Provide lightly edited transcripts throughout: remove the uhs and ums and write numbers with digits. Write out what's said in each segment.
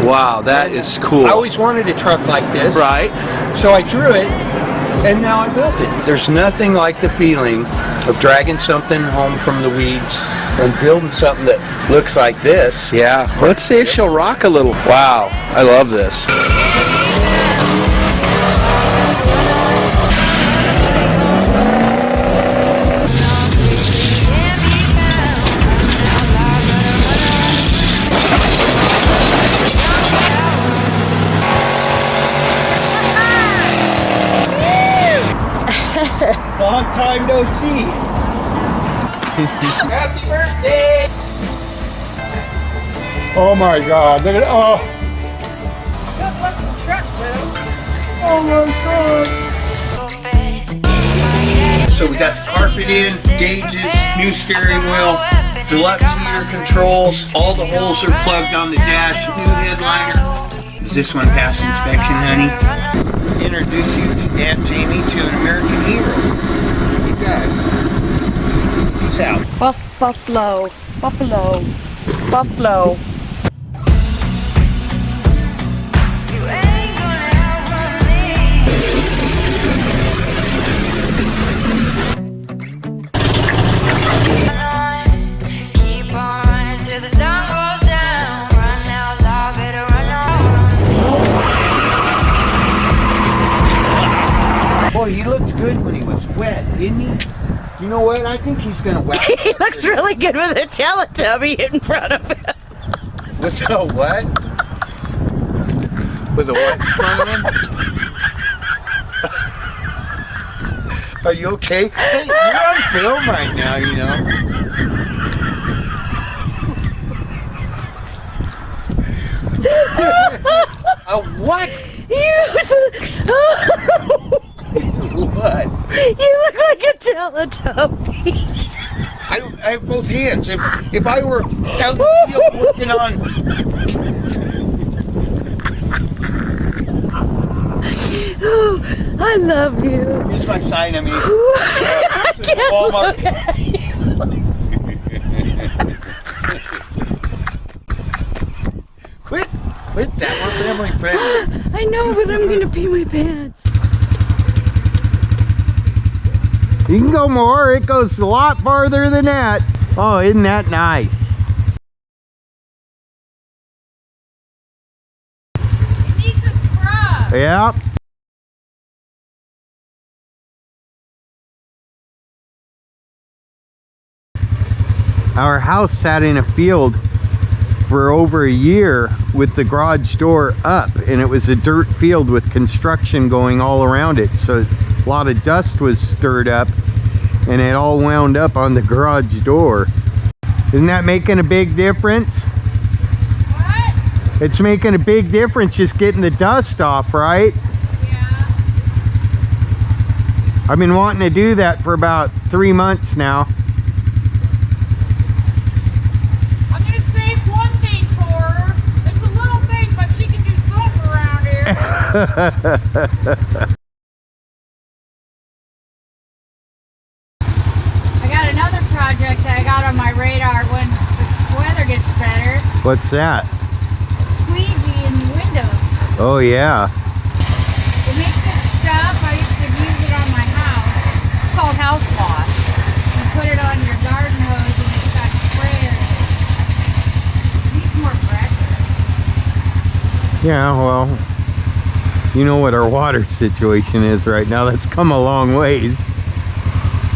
Wow, that is cool. I always wanted a truck like this. Right. So I drew it, and now I built it. There's nothing like the feeling of dragging something home from the weeds and building something that looks like this. Yeah. Let's see if she'll rock a little. Wow, I love this. Long time no see. Happy birthday! Oh my God! Look at Good looking truck, Boo. Oh my God! So we got the carpet in, gauges, new steering wheel, deluxe heater controls. All the holes are plugged on the dash. New headliner. Does this one pass inspection, honey? Introduce you to Aunt Jamie to an American hero. You got it. Peace out. Buffalo. Buffalo. Buffalo. Boy, he looked good when he was wet, didn't he? You know what? I think he's gonna wet. He looks really good with a Teletubby in front of him. With a what? With a what in front of him? Are you okay? Hey, you're on film right now, you know. A what? What? You look like a Teletubby. I have both hands. If I were out in the field working on... Oh, I love you. Here's my sign, I mean. I This is Walmart. Quit that. We're family friendly. I know, but I'm gonna pee my pants. You can go more. It goes a lot farther than that. Oh, isn't that nice? It needs a scrub. Yeah. Our house sat in a field for over a year with the garage door up, and it was a dirt field with construction going all around it, so a lot of dust was stirred up and it all wound up on the garage door. Isn't that making a big difference? What? It's making a big difference just getting the dust off, right? Yeah. I've been wanting to do that for about 3 months now. I'm gonna save one thing for her. It's a little thing, but she can do something around here. I got another project that I got on my radar when the weather gets better. What's that? A squeegee in the windows. Oh yeah. It makes this stuff. I used to use it on my house. It's called house wash. You put it on your garden hose and it's got sprayer. It needs more pressure. Yeah, well, you know what our water situation is right now. That's come a long ways.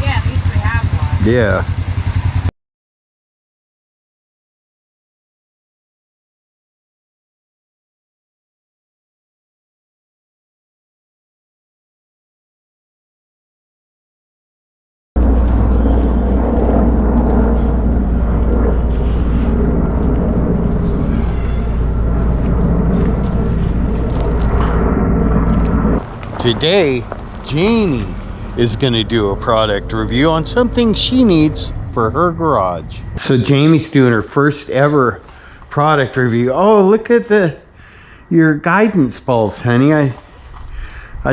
Yeah, at least we have one. Yeah. Today, Jamie is going to do a product review on something she needs for her garage. So Jamie's doing her first ever product review. Oh, look at your guidance balls, honey. I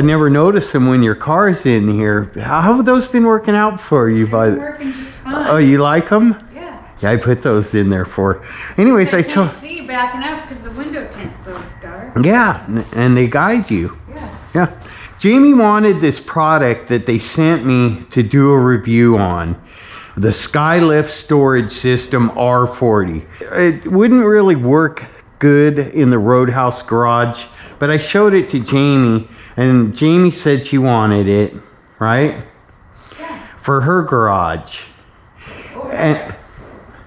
never noticed them when your car's in here. How have those been working out for you? They're working just fine. Oh, you like them? Yeah. Yeah, I put those in there for. Anyways, I I told. can't see backing up because the window tint's so dark. Yeah, and they guide you. Yeah. Yeah. Jamie wanted this product that they sent me to do a review on. The Skylift Storage System R40. It wouldn't really work good in the RoadHouse Garage, but I showed it to Jamie, and Jamie said she wanted it, right? Yeah. For her garage. Over And there.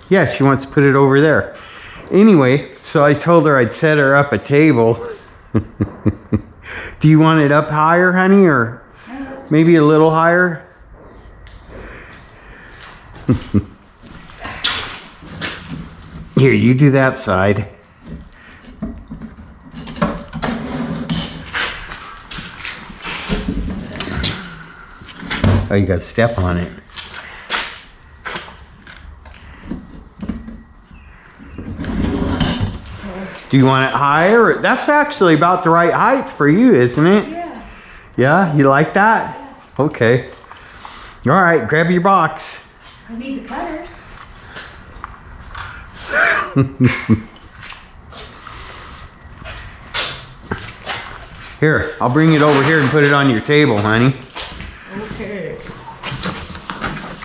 yeah, she wants to put it over there. Anyway, so I told her I'd set her up a table. Do you want it up higher, honey, or maybe a little higher? Here, you do that side. Oh, you got to step on it. Do you want it higher? That's actually about the right height for you, isn't it? Yeah. Yeah, you like that? Okay. All right, grab your box. I need the cutters. Here, I'll bring it over here and put it on your table, honey. Okay.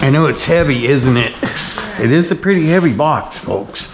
I know it's heavy, isn't it? It is a pretty heavy box, folks.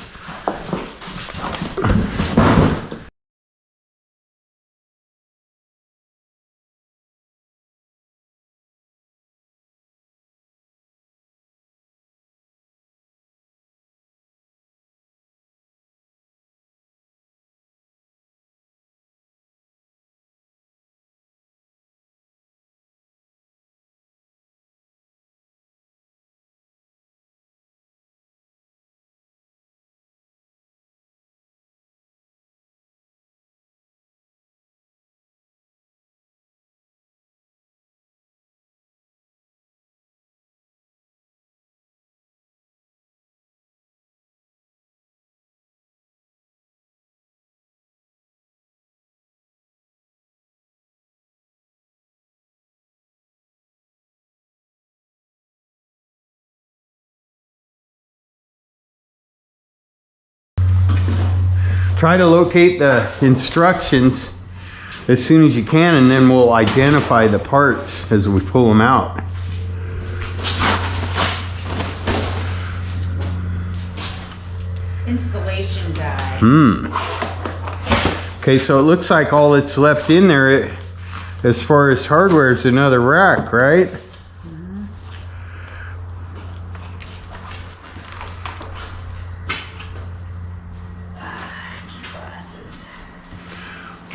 Try to locate the instructions as soon as you can, and then we'll identify the parts as we pull them out. Installation guide. Okay, so it looks like all that's left in there, as far as hardware, is another rack, right?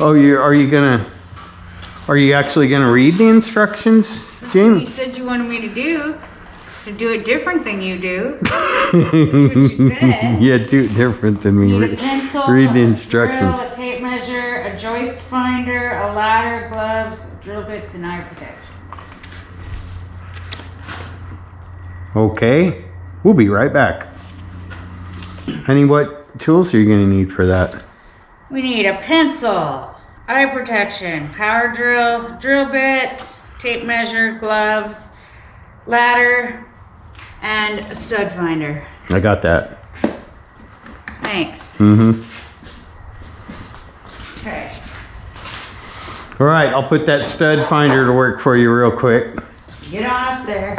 Oh, are you actually gonna read the instructions, Jamie? You said you wanted me to do it different than you do. That's what you said. Yeah, do it different than me. Need a pencil, Read the a instructions. drill, a tape measure, a joist finder, a ladder, gloves, drill bits, and eye protection. Okay, we'll be right back. Honey, what tools are you gonna need for that? We need a pencil, eye protection, power drill, drill bits, tape measure, gloves, ladder, and a stud finder. I got that. Thanks. Mm-hmm. Okay. All right, I'll put that stud finder to work for you real quick. Get on up there.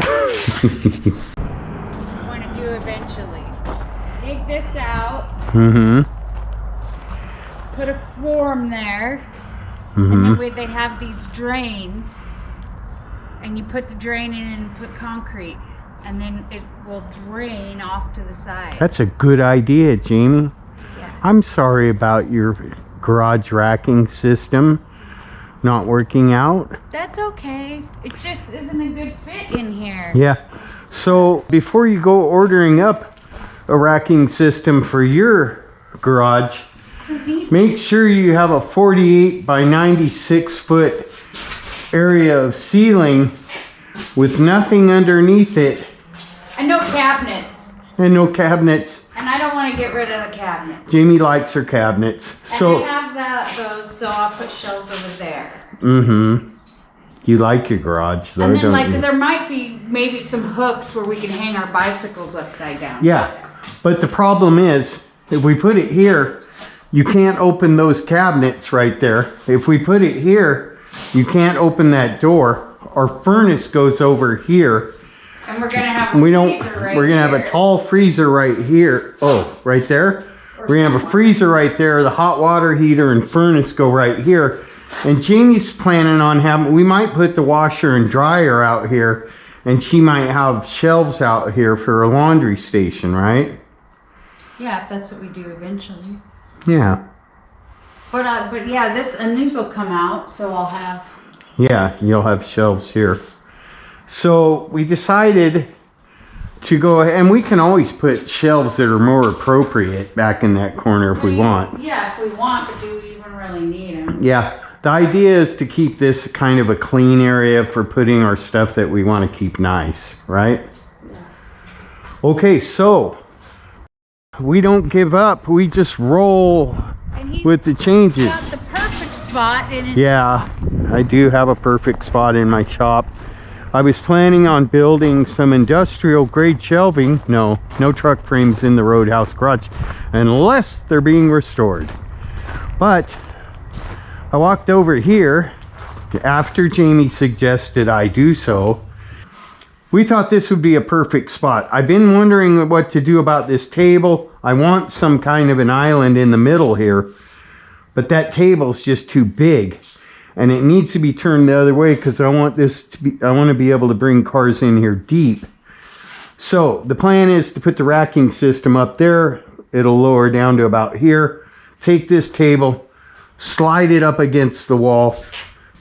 I'm going to do eventually. Dig this out, Mm-hmm. put a form there, Mm-hmm. and then they have these drains, and you put the drain in and put concrete, and then it will drain off to the side. That's a good idea, Jamie. Yeah. I'm sorry about your garage racking system not working out. That's okay. It just isn't a good fit in here. Yeah. So before you go ordering up a racking system for your garage, make sure you have a 48 by 96 foot area of ceiling with nothing underneath it And no cabinets. and no cabinets. And I don't want to get rid of the cabinet. Jamie likes her cabinets. And So, I have those, so I'll put shelves over there. mm-hmm. You like your garage though, And then don't like you? there might be maybe some hooks where we can hang our bicycles upside down. Yeah, But the problem is, if we put it here, you can't open those cabinets right there. If we put it here, you can't open that door. Our furnace goes over here. And we're gonna have a freezer right we're gonna have here. a tall freezer right here. Oh, right there? We're gonna have a freezer right there. The hot water heater and furnace go right here. And Jamie's planning on having, we might put the washer and dryer out here, and she might have shelves out here for a laundry station, right? Yeah, if that's what we do eventually. Yeah. But yeah, and these will come out, so I'll have. Yeah, you'll have shelves here. So we decided to go ahead, and we can always put shelves that are more appropriate back in that corner if we want. Yeah, if we want, but do we even really need them? Yeah, the idea is to keep this kind of a clean area for putting our stuff that we want to keep nice, right? Yeah. Okay, so we don't give up. We just roll with the changes. Got the perfect spot in his Yeah, I do have a perfect spot in my shop. I was planning on building some industrial grade shelving. No truck frames in the RoadHouse Garage unless they're being restored. But I walked over here after Jamie suggested I do so. We thought this would be a perfect spot. I've been wondering what to do about this table. I want some kind of an island in the middle here, but that table's just too big. And it needs to be turned the other way because I want to be able to bring cars in here deep. So the plan is to put the racking system up there. It'll lower down to about here. Take this table, slide it up against the wall,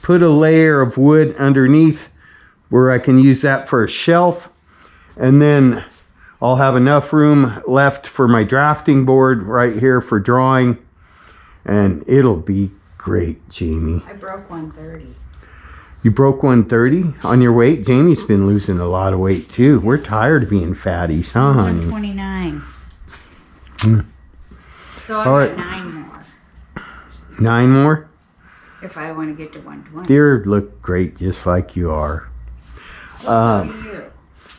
put a layer of wood underneath where I can use that for a shelf. And then I'll have enough room left for my drafting board right here for drawing. And it'll be great, Jamie. I broke 130. You broke 130 on your weight? Jamie's been losing a lot of weight too. We're tired of being fatties, huh, honey? 129. So I All got right. 9 more 9 more? if I want to get to 120. Dear, look great just like you are. So do you.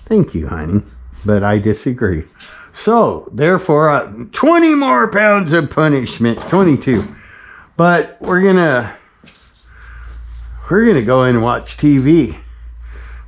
Thank you, honey. But I disagree. So, therefore, 20 more pounds of punishment. 22. But we're gonna go in and watch TV.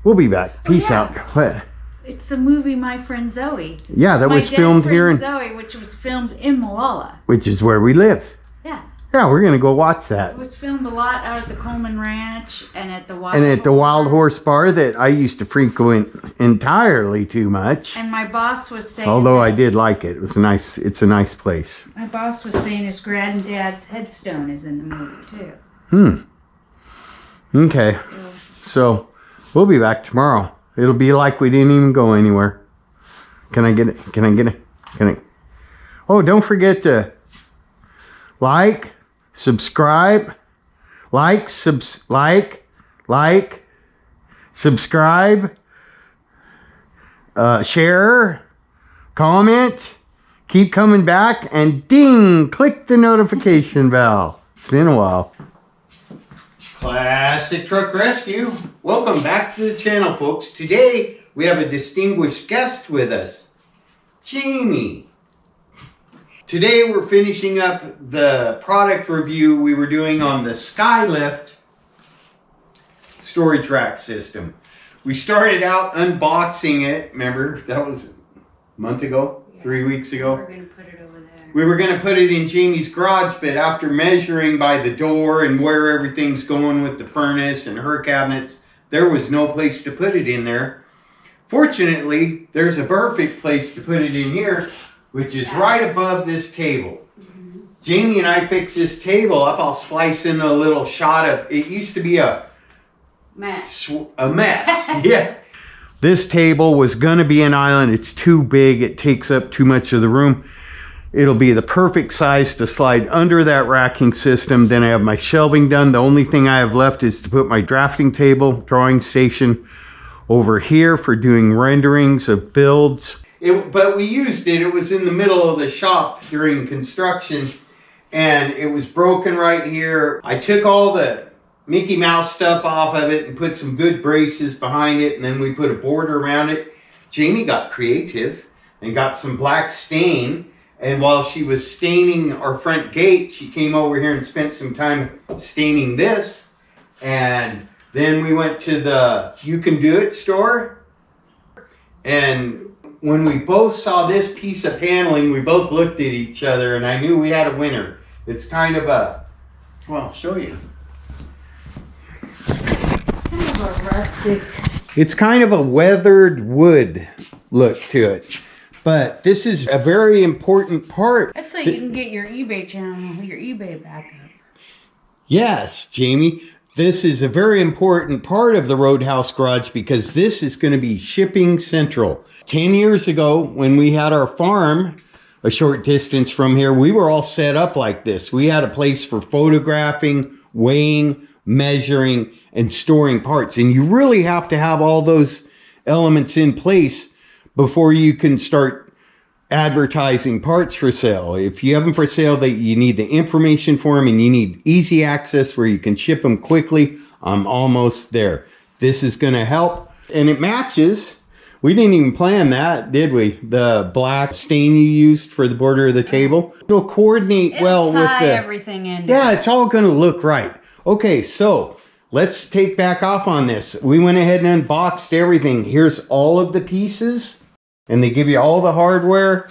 We'll be back. Peace yeah. out. What? It's the movie My Friend Zoe. Yeah, that My was Dead filmed Friend here, Zoe, which was filmed in Malala. which is where we live. Yeah. Yeah, we're gonna go watch that. It was filmed a lot out at the Coleman Ranch and at the Wild And at the Wild Horse Bar that I used to frequent entirely too much. And my boss was saying. Although I that- did like it. It was nice. It's a nice place. My boss was saying his granddad's headstone is in the movie too. Okay. So we'll be back tomorrow. It'll be like we didn't even go anywhere. Can I get it? Can I get it? Can I? Oh, don't forget to like, subscribe, subscribe, share, comment, keep coming back, and ding, click the notification bell. It's been a while. Classic Truck Rescue. Welcome back to the channel, folks. Today we have a distinguished guest with us, Jamie. Today we're finishing up the product review we were doing on the Skylift Storage Rack system. We started out unboxing it. Remember, that was a month ago, 3 weeks ago. We're going to put it over there. We were going to put it in Jamie's garage, but after measuring by the door and where everything's going with the furnace and her cabinets, there was no place to put it in there. Fortunately, there's a perfect place to put it in here, which is right above this table. Jamie and I fixed this table up. I'll splice in a little shot of, it used to be a mess. Yeah. This table was going to be an island. It's too big. It takes up too much of the room. It'll be the perfect size to slide under that racking system. Then I have my shelving done. The only thing I have left is to put my drafting table, drawing station over here for doing renderings of builds. But we used it. It was in the middle of the shop during construction, and it was broken right here. I took all the Mickey Mouse stuff off of it and put some good braces behind it, and then we put a border around it. Jamie got creative. and got some black stain. And while she was staining our front gate, she came over here and spent some time staining this. And then we went to the You Can Do It store. And when we both saw this piece of paneling, we both looked at each other and I knew we had a winner. It's kind of a, well, I'll show you. Kind of a rustic. It's kind of a weathered wood look to it. But this is a very important part. That's so you can get your eBay channel, your eBay back up. Yes, Jamie. This is a very important part of the RoadHouse Garage because this is going to be shipping central. 10 years ago, when we had our farm a short distance from here, we were all set up like this. We had a place for photographing, weighing, measuring, and storing parts. And you really have to have all those elements in place before you can start advertising parts for sale. If you have them for sale, that you need the information for them and you need easy access where you can ship them quickly. I'm almost there. This is going to help. And it matches. We didn't even plan that, did we? The black stain you used for the border of the table. It'll coordinate well with the everything in. Yeah, it's all going to look right. Okay, so let's take back off on this. We went ahead and unboxed everything. Here's all of the pieces. And they give you all the hardware.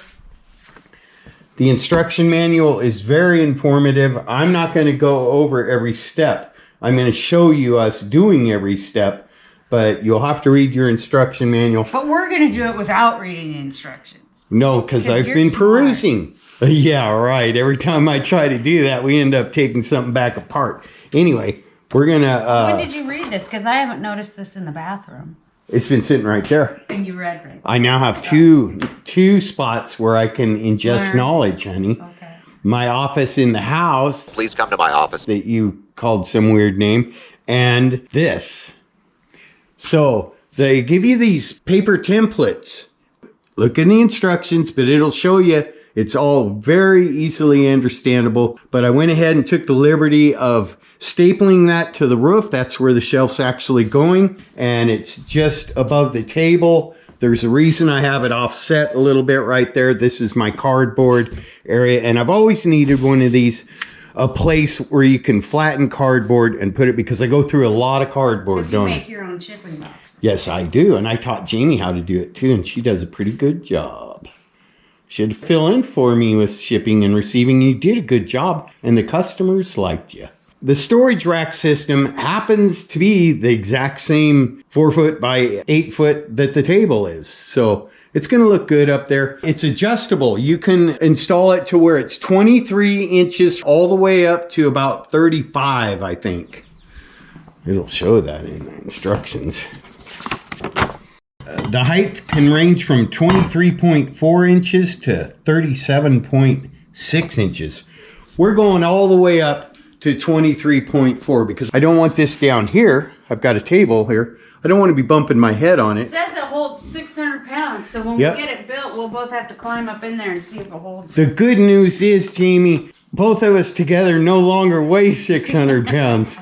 The instruction manual is very informative. I'm not going to go over every step. I'm going to show you us doing every step, but you'll have to read your instruction manual. But we're going to do it without reading the instructions. No, because I've been perusing. Yeah, right. Every time I try to do that, we end up taking something back apart. Anyway, we're going to... when did you read this? Because I haven't noticed this in the bathroom. It's been sitting right there. And you read right. I now have two spots where I can ingest knowledge, honey. Okay. My office in the house. Please come to my office. That you called some weird name. And this. So they give you these paper templates. Look in the instructions, but it'll show you. It's all very easily understandable. But I went ahead and took the liberty of stapling that to the roof. That's where the shelf's actually going. And it's just above the table. There's a reason I have it offset a little bit right there. This is my cardboard area. And I've always needed one of these, a place where you can flatten cardboard and put it, because I go through a lot of cardboard, don't I? You make your own shipping box. Yes, I do. And I taught Jamie how to do it too. And she does a pretty good job. She had to fill in for me with shipping and receiving. You did a good job. And the customers liked you. The storage rack system happens to be the exact same 4 foot by 8 foot that the table is. So it's going to look good up there. It's adjustable. You can install it to where it's 23 inches all the way up to about 35, I think. It'll show that in the instructions. The height can range from 23.4 inches to 37.6 inches. We're going all the way up to 23.4 because I don't want this down here. I've got a table here. I don't want to be bumping my head on It it. says it holds 600 pounds, so when we get it built, we'll both have to climb up in there and see if it holds. The good news is, Jamie, both of us together no longer weigh 600 pounds.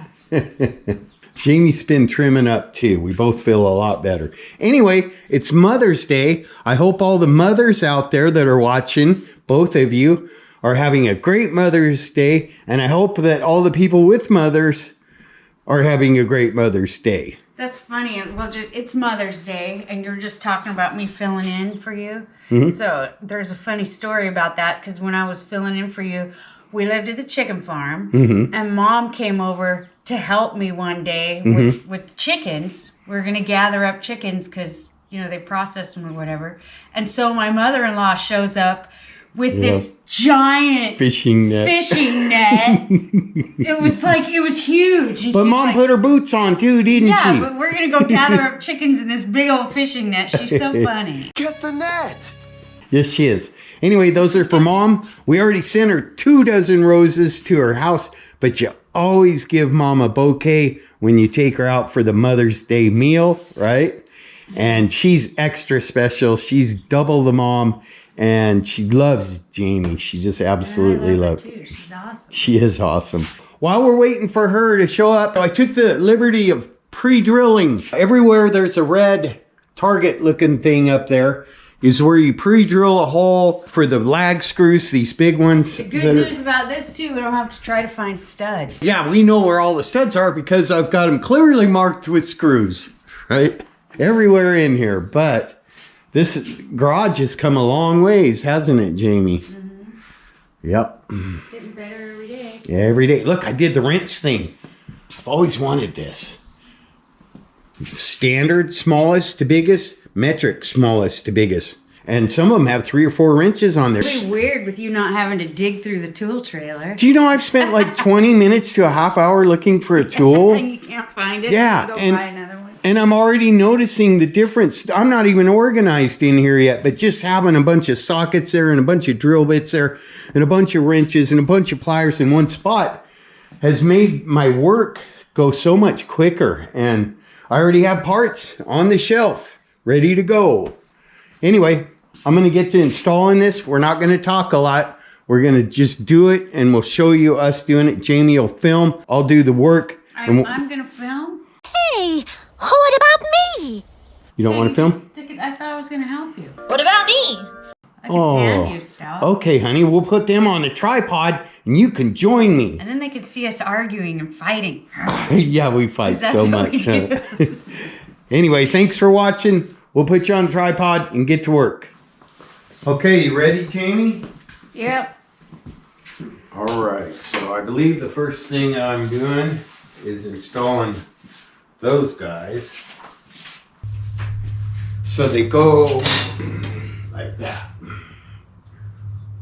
Jamie's been trimming up too. We both feel a lot better. Anyway, it's Mother's Day. I hope all the mothers out there that are watching, both of you, are having a great Mother's Day. And I hope that all the people with mothers are having a great Mother's Day. That's funny. Well, it's Mother's Day, and you're just talking about me filling in for you. Mm-hmm. So there's a funny story about that, because when I was filling in for you, we lived at the chicken farm, and Mom came over to help me one day with the chickens. We were going to gather up chickens because, you know, they processed them or whatever. And so my mother-in-law shows up with this giant fishing net. It was huge. And but Mom put her boots on too, didn't she? Yeah, but we're going to go gather up chickens in this big old fishing net. She's so funny. Get the net. Yes, she is. Anyway, those are for Mom. We already sent her 24 roses to her house, but you always give Mom a bouquet when you take her out for the Mother's Day meal, right? And she's extra special. She's double the mom, and she loves Jamie. She just absolutely loves her too. She's awesome. She is awesome. While we're waiting for her to show up, I took the liberty of pre-drilling. Everywhere there's a red target looking thing up there, is where you pre-drill a hole for the lag screws, these big ones. The good news about this too, we don't have to try to find studs. Yeah, we know where all the studs are because I've got them clearly marked with screws, right? Everywhere in here, but this garage has come a long ways, hasn't it, Jamie? Mm-hmm. Yep. It's getting better every day. Yeah, every day. Look, I did the wrench thing. I've always wanted this. Standard, smallest to biggest, metric, smallest to biggest. And some of them have 3 or 4 wrenches on there. It's really weird with you not having to dig through the tool trailer. Do you know I've spent like 20 minutes to a half hour looking for a tool? And you can't find it. Yeah, So go buy another one. And I'm already noticing the difference. I'm not even organized in here yet, but just having a bunch of sockets there and a bunch of drill bits there and a bunch of wrenches and a bunch of pliers in one spot has made my work go so much quicker. And I already have parts on the shelf ready to go. Anyway, I'm going to get to installing this. We're not going to talk a lot. We're going to just do it, and we'll show you us doing it. Jamie will film. I'll do the work. I'm going to film? Hey, what about me? You don't want to film? I thought I was going to help you. What about me? I can hand you stuff. Okay, honey. We'll put them on a tripod, and you can join me. And then they could see us arguing and fighting. Yeah, we fight so much. Anyway, thanks for watching. We'll put you on a tripod and get to work. Okay, you ready, Jamie? Yep. All right, so I believe the first thing I'm doing is installing those guys. So they go like that,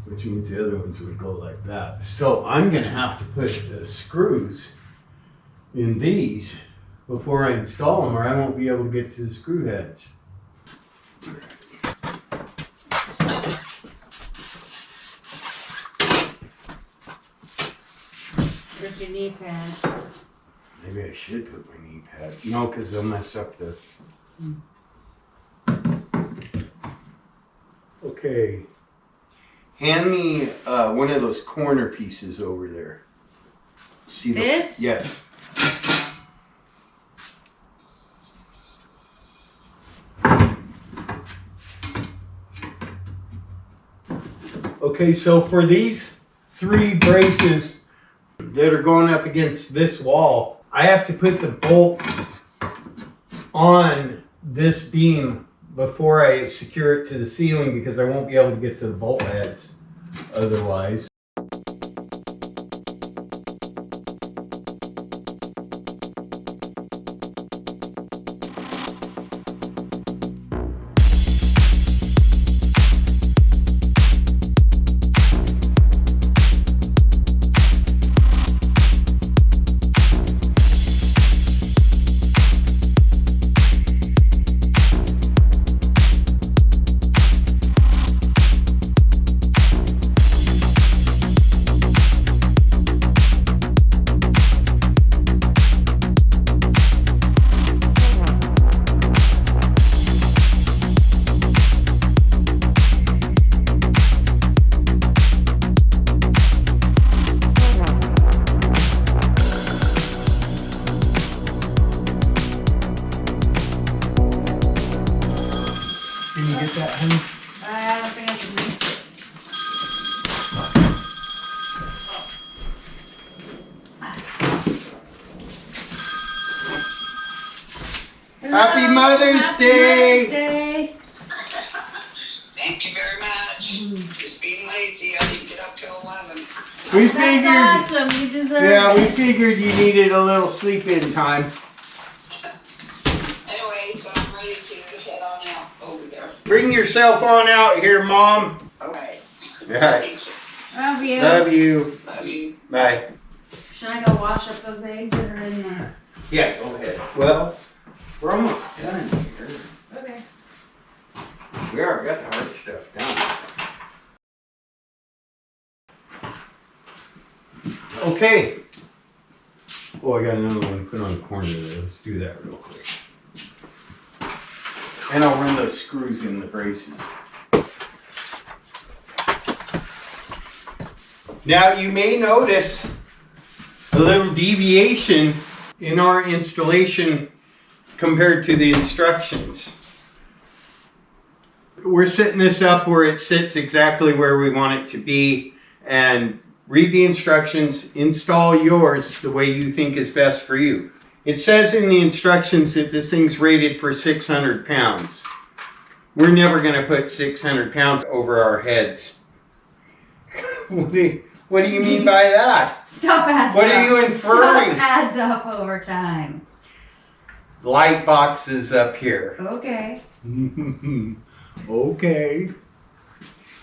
which means the other ones would go like that. So I'm gonna have to put the screws in these before I install them, or I won't be able to get to the screw heads. Where's your knee pad? Maybe I should put my knee pad. No, because they'll mess up the... Okay. Hand me one of those corner pieces over there. See this? Yes. Okay, so for these 3 braces that are going up against this wall, I have to put the bolts on this beam before I secure it to the ceiling because I won't be able to get to the bolt heads otherwise. Can you get that, honey? I don't think I can reach it. Happy Mother's Day! Thank you very much. Just being lazy, I didn't get up till 11. We That's figured, awesome. You deserve yeah, it. we figured you needed a little sleep-in time. Anyway, so I'm ready to head on out over there. Bring yourself on out here, Mom. Alright. Yeah. Thanks. Love you. Love you. Love you. Bye. Should I go wash up those eggs that are in there? Yeah, go ahead. Well, we're almost done here. Okay. We already got the hard stuff done. Okay. Oh, I got another one to put on the corner there. Let's do that real quick. And I'll run those screws in the braces. Now you may notice a little deviation in our installation compared to the instructions. we're setting this up where it sits exactly where we want it to be, and read the instructions, install yours the way you think is best for you. It says in the instructions that this thing's rated for 600 pounds. We're never going to put 600 pounds over our heads. What do you mean by that? Stuff adds What up. are you inferring? Stuff adds up over time. Light boxes up here. Okay. Okay.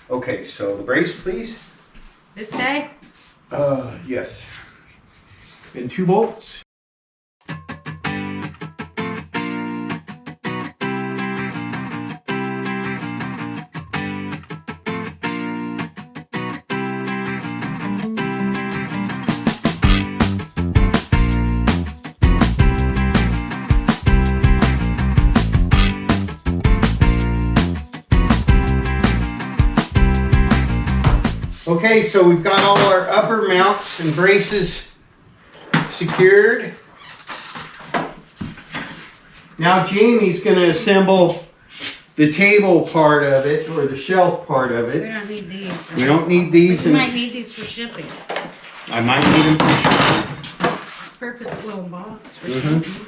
Okay, so the brace, please. This guy? Yes. And 2 bolts. Okay, so we've got all our upper mounts and braces secured. Now Jamie's going to assemble the table part of it, or the shelf part of We it. don't need these. We don't need these. You might need these for shipping. I might need them for sure. Purpose little box for Mhm. shipping.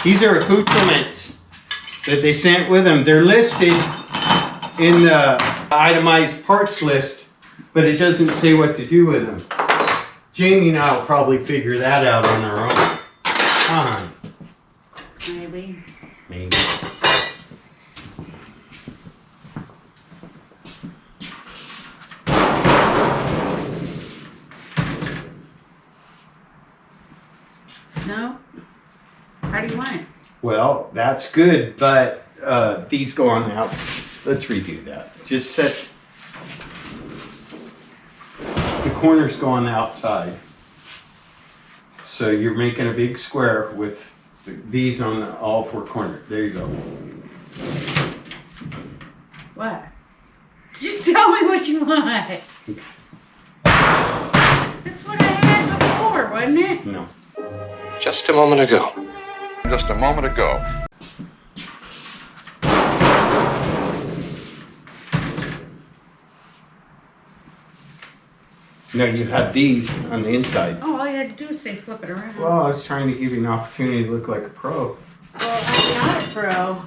These are accoutrements that they sent with them. They're listed in the itemized parts list, but it doesn't say what to do with them. Jamie and I will probably figure that out on our own. Huh? Maybe. Maybe. No? How do you want it? Well, that's good, but these go on the outside. Let's redo that. Just set the corners go on the outside. So you're making a big square with these on all 4 corners. There you go. What? Just tell me what you want. That's what I had before, wasn't it? No. Just a moment ago. Just a moment ago. No, you have these on the inside. Oh, all you had to do is say flip it around. Well, I was trying to give you an opportunity to look like a pro. Well, I'm not a pro.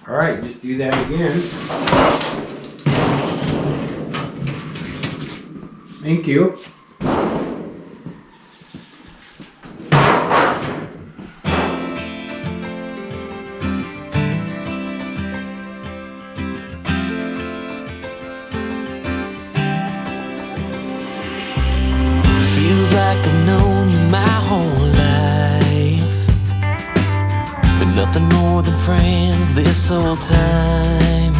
All right, just do that again. Thank you. Feels like I've known you my whole life, but nothing more than friends this whole time.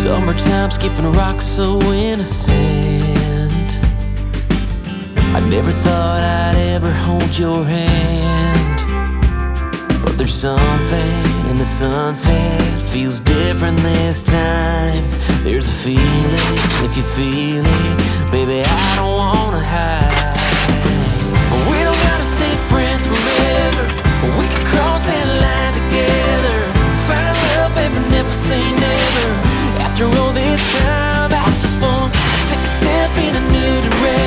Summertime skipping rocks so innocent. I never thought I'd ever hold your hand, but there's something in the sunset feels different this time. There's a feeling, if you feel it, baby, I don't wanna hide. We don't gotta stay friends forever, we can cross that line together. Find love, baby, never say never. After all this time, I just wanna take a step in a new direction.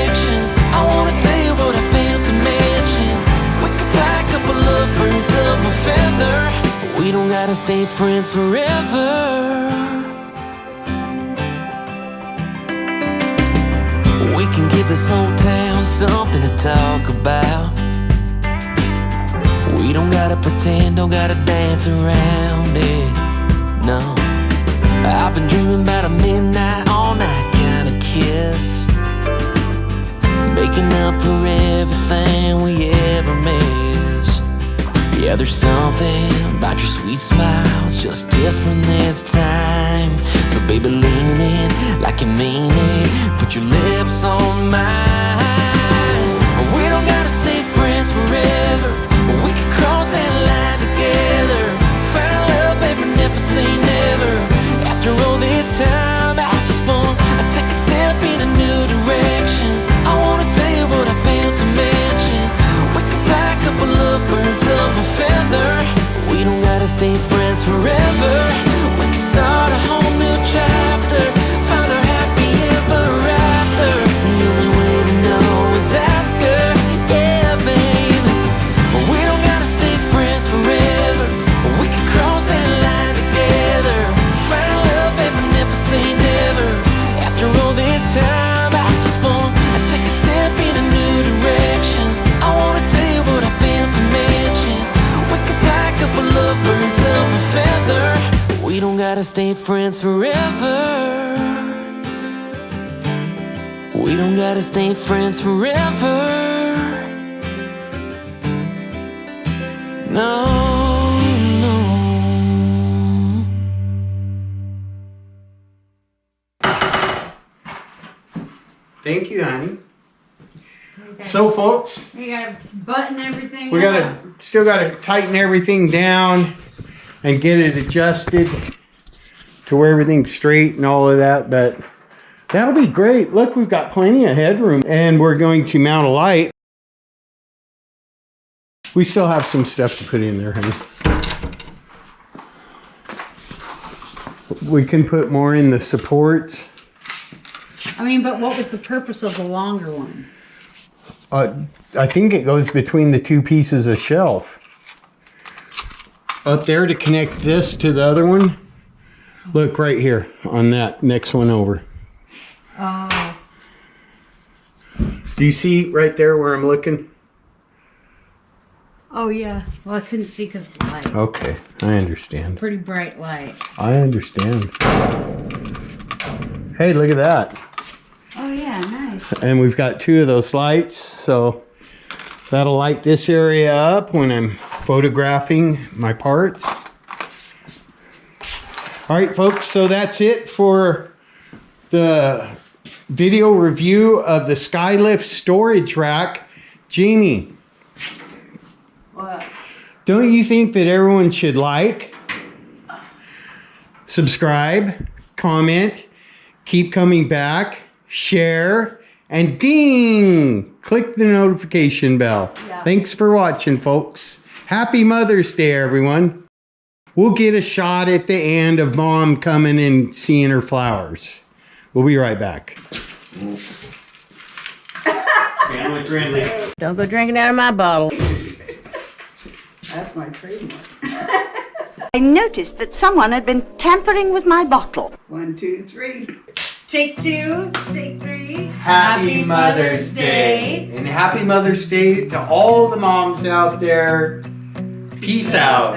gotta stay friends forever. We can give this whole town something to talk about. We don't gotta pretend, don't gotta dance around it, no. I've been dreaming about a midnight, all night kind of kiss, making up for everything we ever miss. Yeah, there's something about your sweet smile, it's just different this time. So baby, lean in like you mean it, put your lips on mine. We don't gotta stay friends forever, but we can cross that line together. Find love, baby, never say never. After all this time, I just wanna take a step in a new direction. I wanna tell you what I failed to mention. We can fly a couple of birds of a feather. We don't gotta stay friends forever. We can start a whole new chapter, find our happy ever after. The only way to know is ask her, yeah, babe. We don't gotta stay friends forever. We can cross that line together. Find love, baby, never say never. After all this time, I just wanna take a step in a new direction. I wanna tell you what I failed to mention. We can fly a couple of birds of a feather. We don't gotta stay friends forever. We don't gotta stay friends forever. No, no. Thank you, honey. So, folks, We gotta button everything we up. still gotta tighten everything down and get it adjusted to where everything's straight and all of that, but that'll be great. Look, we've got plenty of headroom, and we're going to mount a light. We still have some stuff to put in there, honey. We can put more in the supports. I mean, but what was the purpose of the longer one? I think it goes between the two pieces of shelf. Up there to connect this to the other one. Look right here on that next one over. Oh. Do you see right there where I'm looking? Oh, yeah. Well, I couldn't see because of the light. Okay, I understand. Pretty bright light. I understand. Hey, look at that. Oh, yeah, nice. And we've got two of those lights, so that'll light this area up when I'm photographing my parts. All right, folks, so that's it for the video review of the Skylift Storage Rack. Jamie, What? don't you think that everyone should like, subscribe, comment, keep coming back, share, and ding! Click the notification bell. Yeah. Thanks for watching, folks. Happy Mother's Day, everyone. We'll get a shot at the end of Mom coming and seeing her flowers. We'll be right back. Family friendly. Don't go drinking out of my bottle. That's my trademark. I noticed that someone had been tampering with my bottle. 1, 2, 3. Take two, take three. Happy Mother's Day. And happy Mother's Day to all the moms out there. Peace out.